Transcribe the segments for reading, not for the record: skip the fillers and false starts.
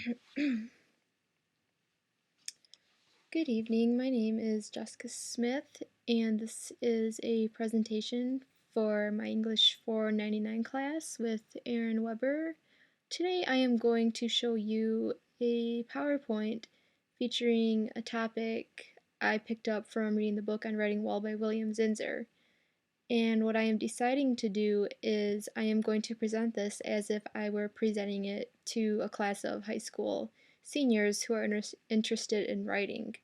Good evening, my name is Jessica Smith, and this is a presentation for my English 499 class with Aaron Weber. Today I am going to show you a PowerPoint featuring a topic I picked up from reading the book on Writing Well by William Zinsser. And what I am deciding to do is I am going to present this as if I were presenting it to a class of high school seniors who are interested in writing.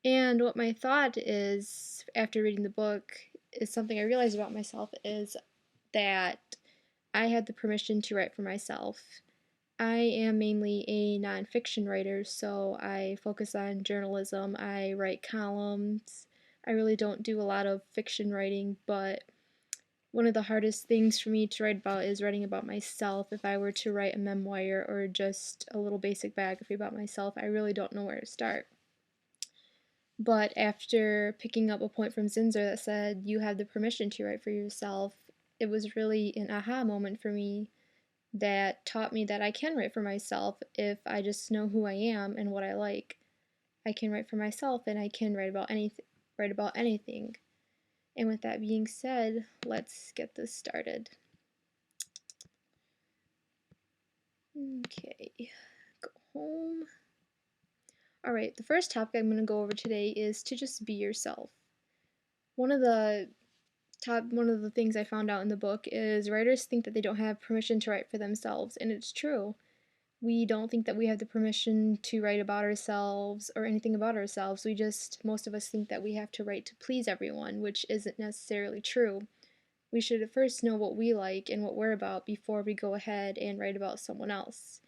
And what my thought is, after reading the book, is something I realized about myself is that I had the permission to write for myself. I am mainly a nonfiction writer, so I focus on journalism. I write columns. I really don't do a lot of fiction writing, but one of the hardest things for me to write about is writing about myself. If I were to write a memoir or just a little basic biography about myself, I really don't know where to start. But after picking up a point from Zinsser that said, you have the permission to write for yourself, it was really an aha moment for me that taught me that I can write for myself if I just know who I am and what I like. I can write for myself and I can write about anything. And with that being said, let's get this started. Okay, go home. Alright, the first topic I'm going to go over today is to just be yourself. One of the things I found out in the book is writers think that they don't have permission to write for themselves, and it's true. We don't think that we have the permission to write about ourselves or anything about ourselves. Most of us think that we have to write to please everyone, which isn't necessarily true. We should at first know what we like and what we're about before we go ahead and write about someone else.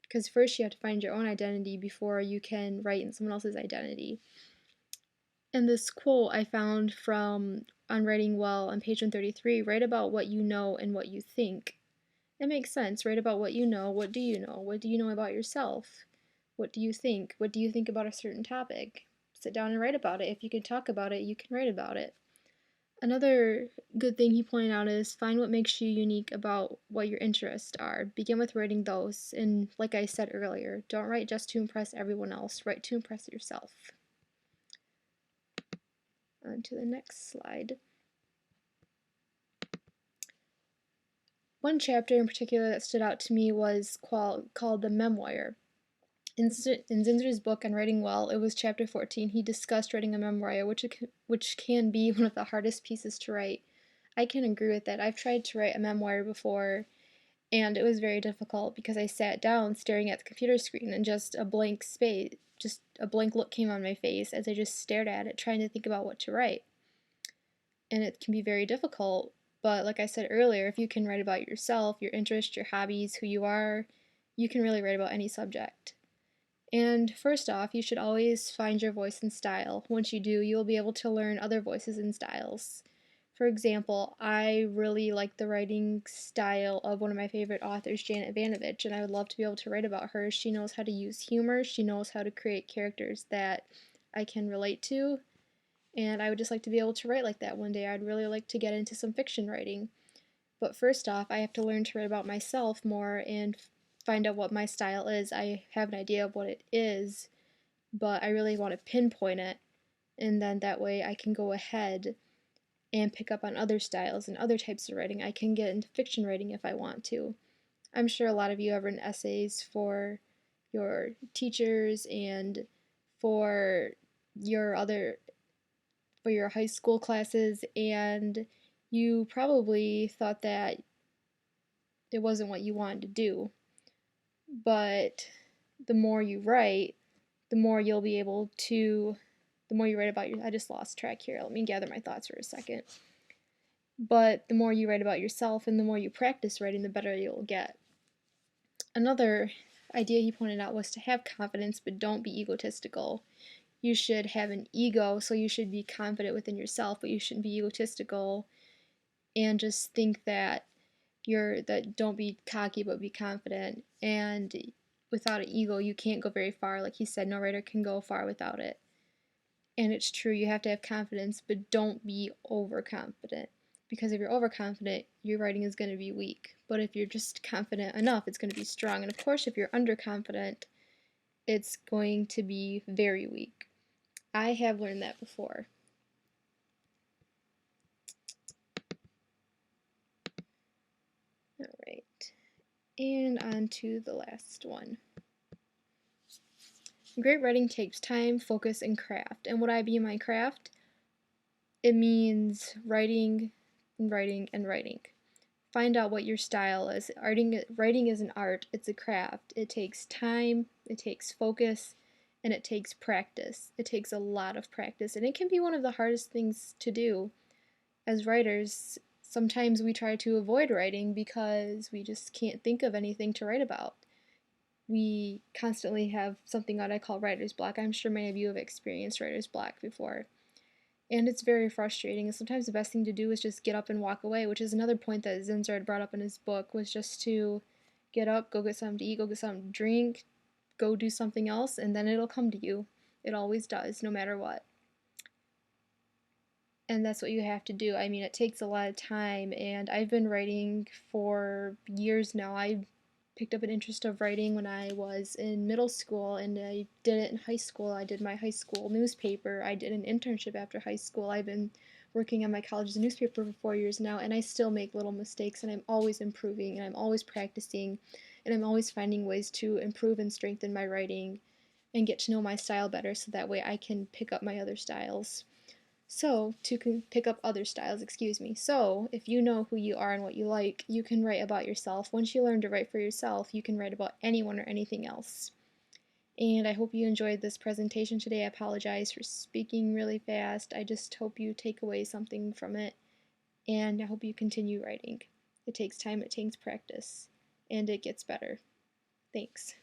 Because first you have to find your own identity before you can write in someone else's identity. And this quote I found from on Writing Well on page 133, write about what you know and what you think. It makes sense. Write about what you know. What do you know? What do you know about yourself? What do you think? What do you think about a certain topic? Sit down and write about it. If you can talk about it, you can write about it. Another good thing he pointed out is find what makes you unique about what your interests are. Begin with writing those. And like I said earlier, don't write just to impress everyone else. Write to impress yourself. On to the next slide. One chapter in particular that stood out to me was called The Memoir. In Zinsser's book on Writing Well, it was chapter 14. He discussed writing a memoir, which can be one of the hardest pieces to write. I can agree with that. I've tried to write a memoir before, and it was very difficult because I sat down staring at the computer screen and just a blank look came on my face as I just stared at it, trying to think about what to write. And it can be very difficult, but like I said earlier, if you can write about yourself, your interests, your hobbies, who you are, you can really write about any subject. And first off, you should always find your voice and style. Once you do, you'll be able to learn other voices and styles. For example, I really like the writing style of one of my favorite authors, Janet Vanovich, and I would love to be able to write about her. She knows how to use humor, she knows how to create characters that I can relate to, and I would just like to be able to write like that one day. I'd really like to get into some fiction writing. But first off, I have to learn to write about myself more and find out what my style is. I have an idea of what it is, but I really want to pinpoint it, and then that way I can go ahead and pick up on other styles and other types of writing. I can get into fiction writing if I want to. I'm sure a lot of you have written essays for your teachers and for your high school classes, and you probably thought that it wasn't what you wanted to do. But the more you write, the more you'll be able to, the more you write about I just lost track here. Let me gather my thoughts for a second. But the more you write about yourself and the more you practice writing, the better you'll get. Another idea he pointed out was to have confidence, but don't be egotistical. You should have an ego, so you should be confident within yourself, but you shouldn't be egotistical and just think that don't be cocky, but be confident. And without an ego, you can't go very far. Like he said, no writer can go far without it. And it's true, you have to have confidence, but don't be overconfident. Because if you're overconfident, your writing is going to be weak. But if you're just confident enough, it's going to be strong. And of course, if you're underconfident, it's going to be very weak. I have learned that before. Alright, and on to the last one. Great writing takes time, focus, and craft. And what I mean by craft, it means writing and writing and writing. Find out what your style is. Writing is an art, it's a craft. It takes time, it takes focus, and it takes practice. It takes a lot of practice, and it can be one of the hardest things to do. As writers, sometimes we try to avoid writing because we just can't think of anything to write about. We constantly have something that I call writer's block. I'm sure many of you have experienced writer's block before. And it's very frustrating, and sometimes the best thing to do is just get up and walk away, which is another point that Zinsser had brought up in his book, was just to get up, go get something to eat, go get something to drink, go do something else, and then it'll come to you. It always does, no matter what. And that's what you have to do. I mean, it takes a lot of time, and I've been writing for years now. I picked up an interest of writing when I was in middle school, and I did it in high school. I did my high school newspaper. I did an internship after high school. I've been working on my college's newspaper for 4 years now, and I still make little mistakes, and I'm always improving, and I'm always practicing, and I'm always finding ways to improve and strengthen my writing and get to know my style better so that way I can pick up my other styles. So, pick up other styles, excuse me. So, if you know who you are and what you like, you can write about yourself. Once you learn to write for yourself, you can write about anyone or anything else. And I hope you enjoyed this presentation today. I apologize for speaking really fast. I just hope you take away something from it, and I hope you continue writing. It takes time, it takes practice, and it gets better. Thanks.